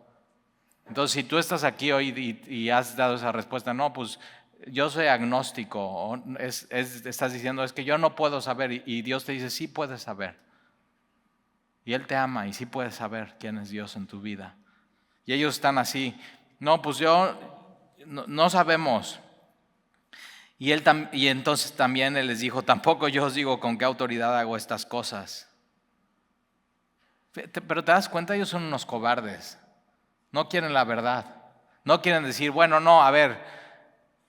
Entonces, si tú estás aquí hoy y has dado esa respuesta, no, pues yo soy agnóstico, o estás diciendo, es que yo no puedo saber, y Dios te dice, sí puedes saber. Y Él te ama y sí puedes saber quién es Dios en tu vida. Y ellos están así, no, pues no sabemos. Y entonces también Él les dijo, tampoco yo os digo con qué autoridad hago estas cosas. Pero te das cuenta, ellos son unos cobardes. No quieren la verdad. No quieren decir, bueno, no, a ver,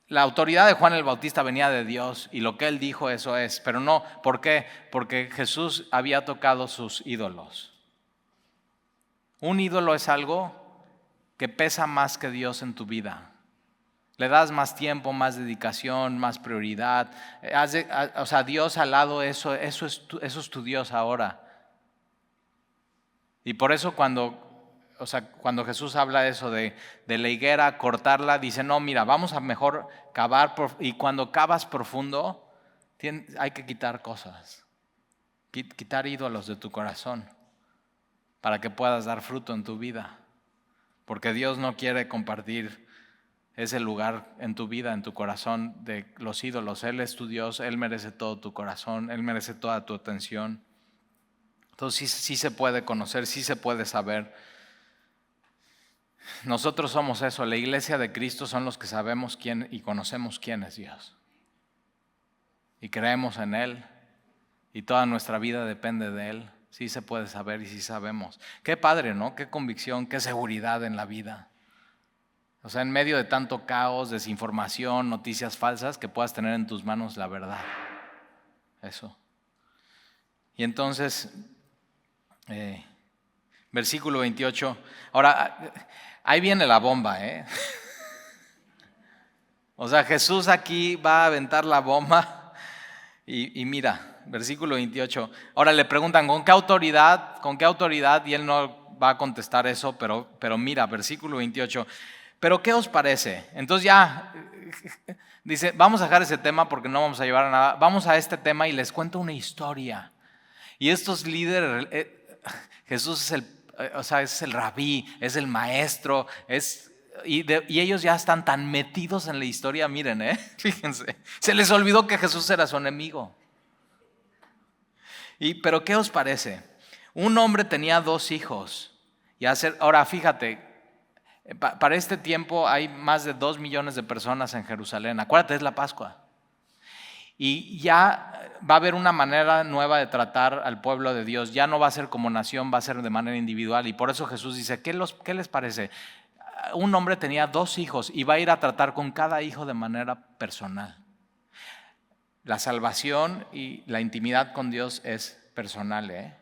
la autoridad de Juan el Bautista venía de Dios y lo que él dijo eso es. Pero no, ¿por qué? Porque Jesús había tocado sus ídolos. Un ídolo es algo que pesa más que Dios en tu vida. Le das más tiempo, más dedicación, más prioridad. O sea, Dios al lado, eso es tu Dios ahora. Y por eso cuando Jesús habla de eso, de la higuera, cortarla, dice, no, mira, vamos a mejor cavar. Y cuando cavas profundo, hay que quitar cosas. Quitar ídolos de tu corazón para que puedas dar fruto en tu vida. Porque Dios no quiere compartir ese lugar en tu vida, en tu corazón, de los ídolos. Él es tu Dios, Él merece todo tu corazón, Él merece toda tu atención. Entonces sí se puede conocer, sí se puede saber. Nosotros somos eso, la iglesia de Cristo son los que sabemos quién y conocemos quién es Dios. Y creemos en Él y toda nuestra vida depende de Él. Sí se puede saber y sí sabemos. Qué padre, ¿no? Qué convicción, qué seguridad en la vida. O sea, en medio de tanto caos, desinformación, noticias falsas, que puedas tener en tus manos la verdad. Eso. Y entonces, versículo 28. Ahora, ahí viene la bomba, ¿eh? O sea, Jesús aquí va a aventar la bomba y mira, versículo 28. Ahora le preguntan, ¿con qué autoridad? ¿Con qué autoridad? Y él no va a contestar eso, pero mira, versículo 28. ¿Pero qué os parece? Entonces ya dice, vamos a dejar ese tema porque no vamos a llevar a nada. Vamos a este tema y les cuento una historia. Y estos líderes, Jesús es el rabí, es el maestro, y ellos ya están tan metidos en la historia, miren, fíjense, se les olvidó que Jesús era su enemigo. Pero ¿qué os parece? Un hombre tenía 2 hijos. Ahora fíjate, para este tiempo hay más de 2 millones de personas en Jerusalén. Acuérdate, es la Pascua. Y ya va a haber una manera nueva de tratar al pueblo de Dios. Ya no va a ser como nación, va a ser de manera individual. Y por eso Jesús dice, ¿qué les parece? Un hombre tenía 2 hijos y va a ir a tratar con cada hijo de manera personal. La salvación y la intimidad con Dios es personal,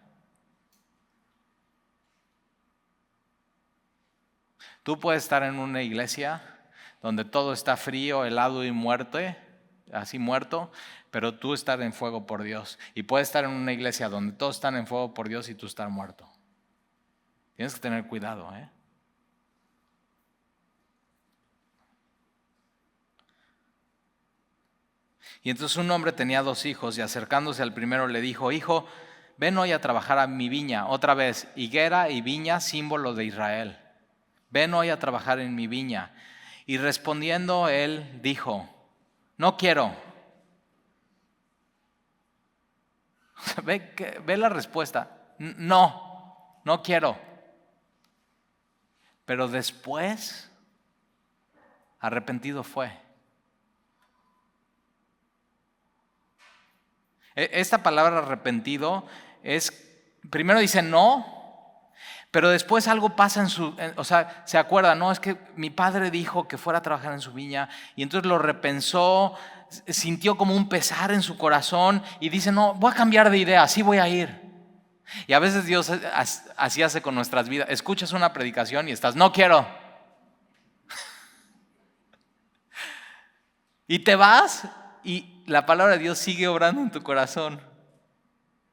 Tú puedes estar en una iglesia donde todo está frío, helado y así muerto, pero tú estar en fuego por Dios. Y puedes estar en una iglesia donde todos están en fuego por Dios y tú estar muerto. Tienes que tener cuidado, Y entonces un hombre tenía 2 hijos y acercándose al primero le dijo, hijo, ven hoy a trabajar a mi viña. Otra vez, higuera y viña, símbolo de Israel. Ven hoy a trabajar en mi viña. Y respondiendo él dijo, no quiero. Ve la respuesta, no quiero. Pero después, arrepentido fue. Esta palabra arrepentido primero dice no, pero después algo pasa se acuerda, no, es que mi padre dijo que fuera a trabajar en su viña y entonces lo repensó, sintió como un pesar en su corazón y dice, no, voy a cambiar de idea, así voy a ir. Y a veces Dios así hace con nuestras vidas. Escuchas una predicación y estás, no quiero. Y te vas y la palabra de Dios sigue obrando en tu corazón.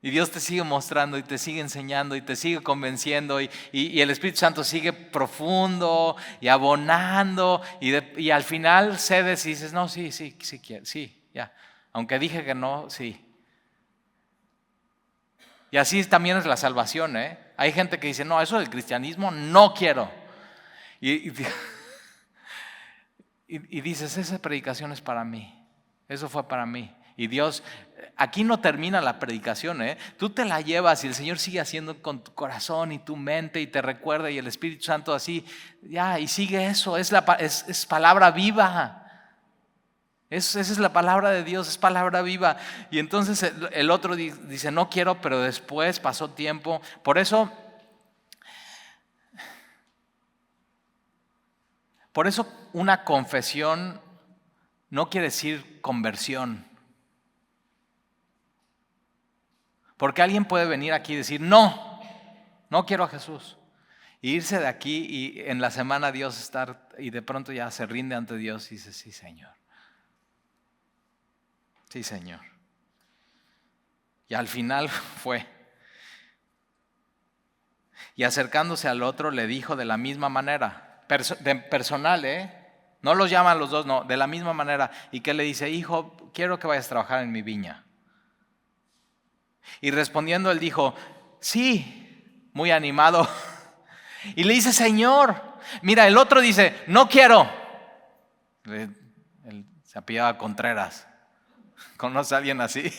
Y Dios te sigue mostrando y te sigue enseñando y te sigue convenciendo y el Espíritu Santo sigue profundo y abonando y al final cedes y dices, no, sí, quiero, sí, ya. Aunque dije que no, sí. Y así también es la salvación, Hay gente que dice, no, eso del cristianismo no quiero. Y dices, esa predicación es para mí. Eso fue para mí. Y Dios, aquí no termina la predicación, Tú te la llevas y el Señor sigue haciendo con tu corazón y tu mente y te recuerda y el Espíritu Santo así, ya, y sigue eso, es palabra viva. Esa es la palabra de Dios, es palabra viva. Y entonces el otro dice, no quiero, pero después pasó tiempo. Por eso una confesión no quiere decir conversión. Porque alguien puede venir aquí y decir, no quiero a Jesús. E irse de aquí y en la semana Dios estar y de pronto ya se rinde ante Dios y dice, sí, Señor. Sí, Señor. Y al final fue. Y acercándose al otro le dijo de la misma manera, personal, No los llaman los dos, no, de la misma manera. Y que le dice, hijo, quiero que vayas a trabajar en mi viña. Y respondiendo él dijo, sí, muy animado. Y le dice, Señor, mira, el otro dice, no quiero. Él se apellidaba Contreras. ¿Conoce a alguien así?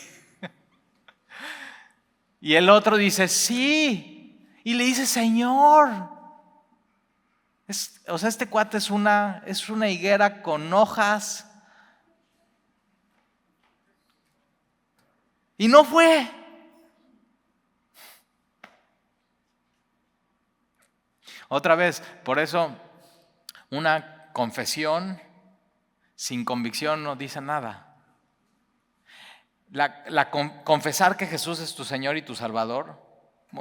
Y el otro dice, sí. Y le dice, Señor. Este cuate es una higuera con hojas. Y no fue. Otra vez, por eso una confesión sin convicción no dice nada. Confesar que Jesús es tu Señor y tu Salvador,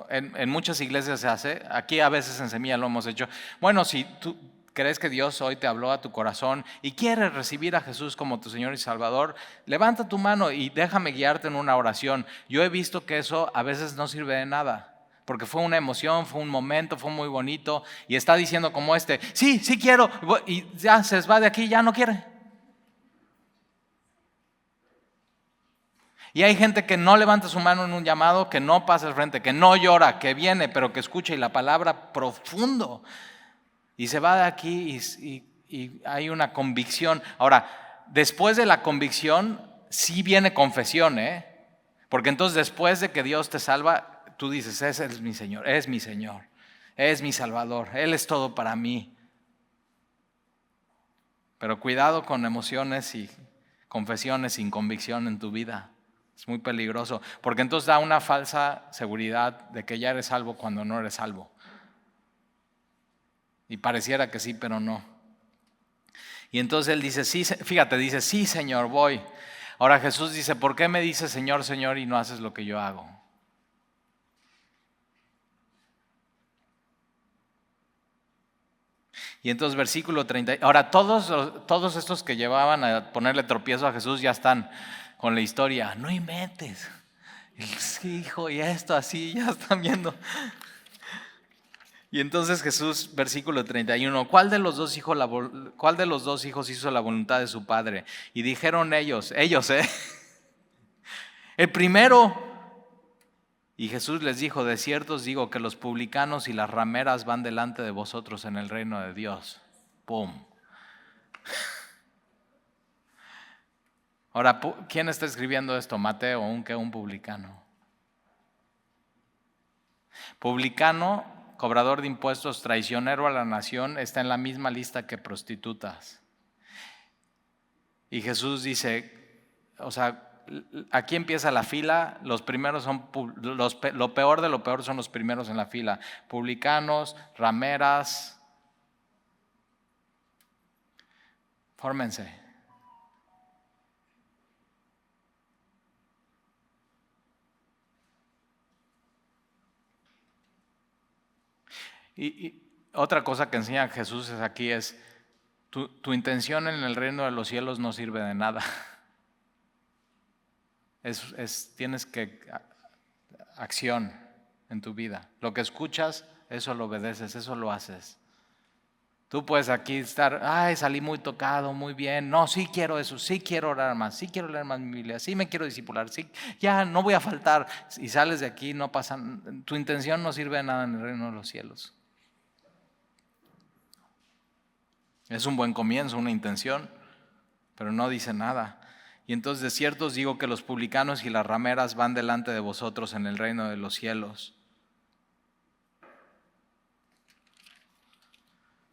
en muchas iglesias se hace, aquí a veces en Semilla lo hemos hecho. Bueno, si tú crees que Dios hoy te habló a tu corazón y quieres recibir a Jesús como tu Señor y Salvador, levanta tu mano y déjame guiarte en una oración. Yo he visto que eso a veces no sirve de nada. Porque fue una emoción, fue un momento, fue muy bonito. Y está diciendo como sí quiero. Y ya se va de aquí, ya no quiere. Y hay gente que no levanta su mano en un llamado, que no pasa al frente, que no llora, que viene, pero que escucha y la palabra profundo. Y se va de aquí y hay una convicción. Ahora, después de la convicción, sí viene confesión, ¿eh? Porque entonces después de que Dios te salva, tú dices, ese es mi Señor, es mi Señor, es mi Salvador, Él es todo para mí. Pero cuidado con emociones y confesiones sin convicción en tu vida. Es muy peligroso, porque entonces da una falsa seguridad de que ya eres salvo cuando no eres salvo. Y pareciera que sí, pero no. Y entonces él dice, sí, fíjate, dice, sí, Señor, voy. Ahora Jesús dice, ¿por qué me dices Señor, Señor y no haces lo que yo hago? Y entonces versículo 30, ahora todos estos que llevaban a ponerle tropiezo a Jesús ya están con la historia, no inventes, el hijo y esto así, ya están viendo. Y entonces Jesús, versículo 31, ¿cuál de los dos hijos hizo la voluntad de su padre? Y dijeron ellos, el primero. Y Jesús les dijo, de cierto os digo que los publicanos y las rameras van delante de vosotros en el reino de Dios. ¡Pum! Ahora, ¿quién está escribiendo esto? Mateo, un publicano. Publicano, cobrador de impuestos, traicionero a la nación, está en la misma lista que prostitutas. Y Jesús dice, o sea, aquí empieza la fila, los primeros son, lo peor de lo peor son los primeros en la fila. Publicanos, rameras, fórmense. Y otra cosa que enseña Jesús aquí es, tu intención en el reino de los cielos no sirve de nada. Tienes que acción en tu vida. Lo que escuchas, eso lo obedeces, eso lo haces. Tú puedes aquí estar, salí muy tocado, muy bien. No, sí quiero eso, sí quiero orar más, sí quiero leer más mi Biblia, sí me quiero discipular, sí, ya no voy a faltar. Y sales de aquí, no pasa, tu intención no sirve de nada en el reino de los cielos. Es un buen comienzo, una intención, pero no dice nada. Y entonces de cierto os digo que los publicanos y las rameras van delante de vosotros en el reino de los cielos.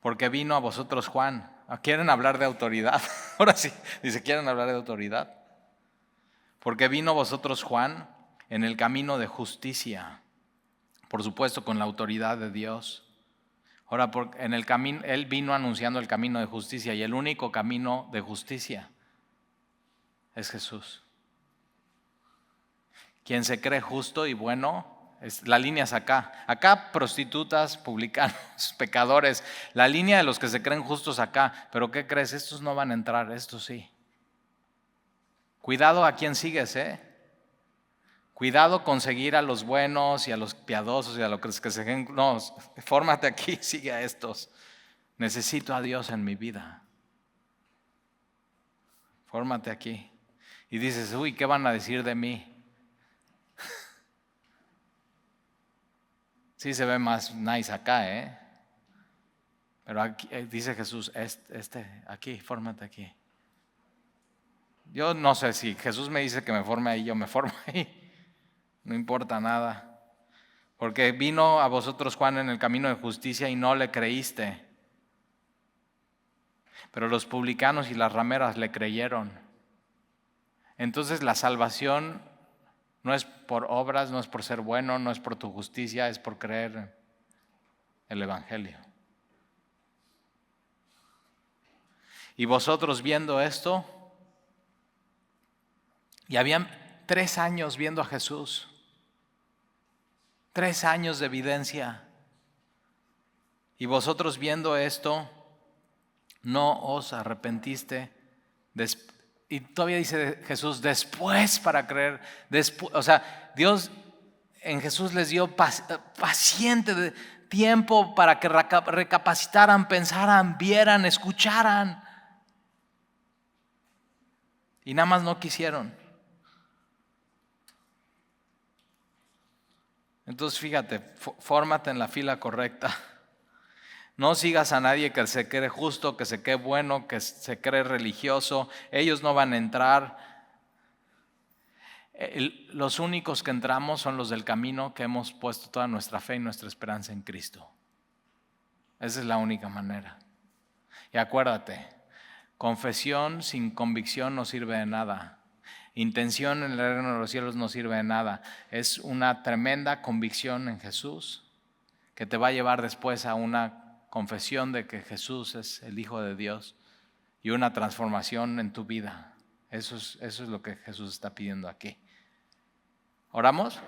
Porque vino a vosotros Juan. ¿Quieren hablar de autoridad? Ahora sí, dice, ¿quieren hablar de autoridad? Porque vino a vosotros Juan en el camino de justicia, por supuesto con la autoridad de Dios. Ahora, en el camino, él vino anunciando el camino de justicia y el único camino de justicia es Jesús. Quien se cree justo y bueno, la línea es acá. Acá prostitutas, publicanos, pecadores. La línea de los que se creen justos acá. Pero ¿qué crees? Estos no van a entrar, estos sí. Cuidado a quién sigues, ¿eh? Cuidado con seguir a los buenos y a los piadosos y a los que se creen. No, fórmate aquí, sigue a estos. Necesito a Dios en mi vida. Fórmate aquí. Y dices, uy, ¿qué van a decir de mí? Sí se ve más nice acá, ¿eh? Pero aquí, dice Jesús, aquí, fórmate aquí. Yo no sé si Jesús me dice que me forme ahí, yo me formo ahí. No importa nada. Porque vino a vosotros Juan en el camino de justicia y no le creíste. Pero los publicanos y las rameras le creyeron. Entonces la salvación no es por obras, no es por ser bueno, no es por tu justicia, es por creer el Evangelio. Y vosotros viendo esto, y habían 3 años viendo a Jesús, 3 años de evidencia, y vosotros viendo esto, no os arrepentiste. Y todavía dice Jesús, después para creer, o sea, Dios en Jesús les dio paciente tiempo para que recapacitaran, pensaran, vieran, escucharan. Y nada más no quisieron. Entonces fíjate, fórmate en la fila correcta. No sigas a nadie que se cree justo, que se cree bueno, que se cree religioso. Ellos no van a entrar. Los únicos que entramos son los del camino, que hemos puesto toda nuestra fe y nuestra esperanza en Cristo. Esa es la única manera. Y acuérdate, confesión sin convicción no sirve de nada. Intención en el reino de los cielos no sirve de nada. Es una tremenda convicción en Jesús que te va a llevar después a una confesión de que Jesús es el Hijo de Dios y una transformación en tu vida. Eso es lo que Jesús está pidiendo aquí. ¿Oramos?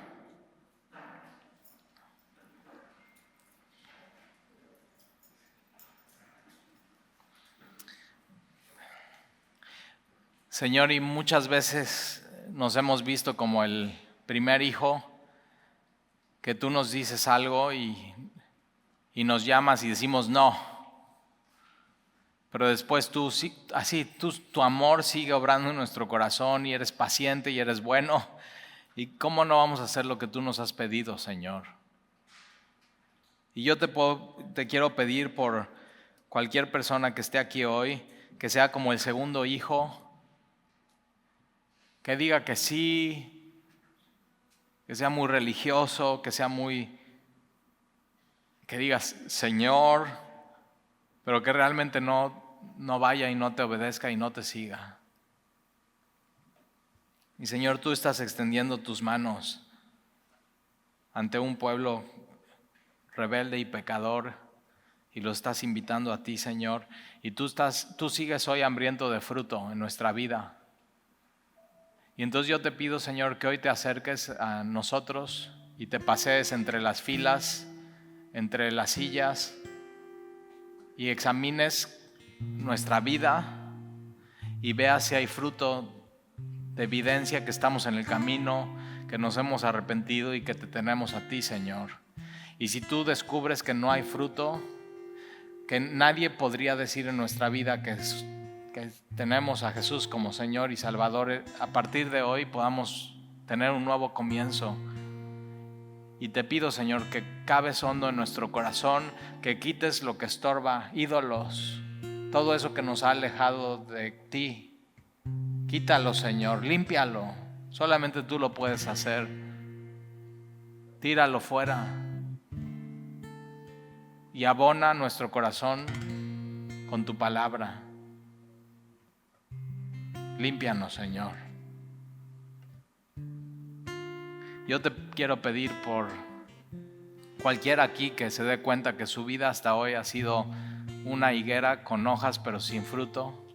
Señor, y muchas veces nos hemos visto como el primer hijo, que tú nos dices algo y nos llamas y decimos no. Pero después tu amor sigue obrando en nuestro corazón y eres paciente y eres bueno. ¿Y cómo no vamos a hacer lo que tú nos has pedido, Señor? Y yo te quiero pedir por cualquier persona que esté aquí hoy, que sea como el segundo hijo, que diga que sí, que sea muy religioso, que digas Señor, pero que realmente no vaya y no te obedezca y no te siga. Y Señor, tú estás extendiendo tus manos ante un pueblo rebelde y pecador y lo estás invitando a ti, Señor, y tú sigues hoy hambriento de fruto en nuestra vida. Y entonces yo te pido, Señor, que hoy te acerques a nosotros y te pasees entre las filas, entre las sillas y examines nuestra vida y veas si hay fruto de evidencia que estamos en el camino, que nos hemos arrepentido y que te tenemos a ti, Señor. Y si tú descubres que no hay fruto, que nadie podría decir en nuestra vida que tenemos a Jesús como Señor y Salvador, a partir de hoy podamos tener un nuevo comienzo. Y te pido, Señor, que cabes hondo en nuestro corazón, que quites lo que estorba, ídolos, todo eso que nos ha alejado de ti. Quítalo, Señor, límpialo. Solamente tú lo puedes hacer. Tíralo fuera. Y abona nuestro corazón con tu palabra. Límpianos, Señor. Yo te quiero pedir por cualquiera aquí que se dé cuenta que su vida hasta hoy ha sido una higuera con hojas pero sin fruto.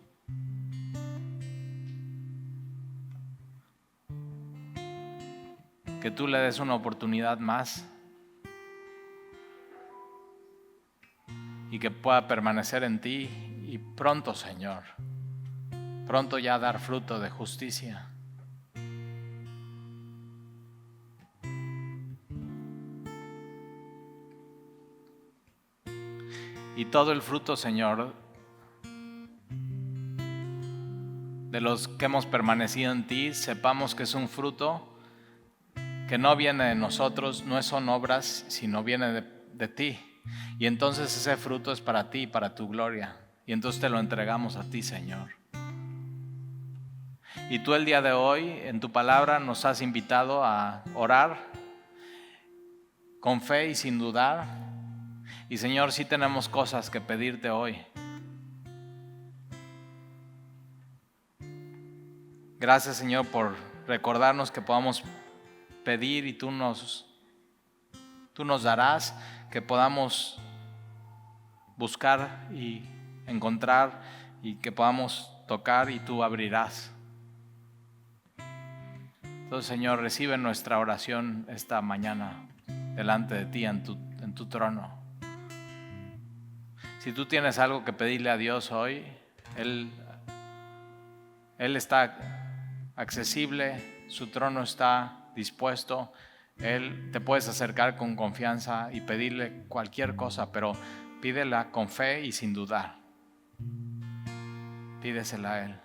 Que tú le des una oportunidad más y que pueda permanecer en ti y pronto, Señor, pronto ya dar fruto de justicia. Y todo el fruto, Señor, de los que hemos permanecido en ti, sepamos que es un fruto que no viene de nosotros, no son obras, sino viene de ti. Y entonces ese fruto es para ti, para tu gloria. Y entonces te lo entregamos a ti, Señor. Y tú el día de hoy, en tu palabra, nos has invitado a orar con fe y sin dudar. Y Señor, sí tenemos cosas que pedirte hoy. Gracias, Señor, por recordarnos que podamos pedir y tú nos darás, que podamos buscar y encontrar y que podamos tocar y tú abrirás. Entonces, Señor, recibe nuestra oración esta mañana delante de ti en tu trono. Si tú tienes algo que pedirle a Dios hoy, Él está accesible, su trono está dispuesto. Él te puedes acercar con confianza y pedirle cualquier cosa, pero pídela con fe y sin dudar. Pídesela a Él.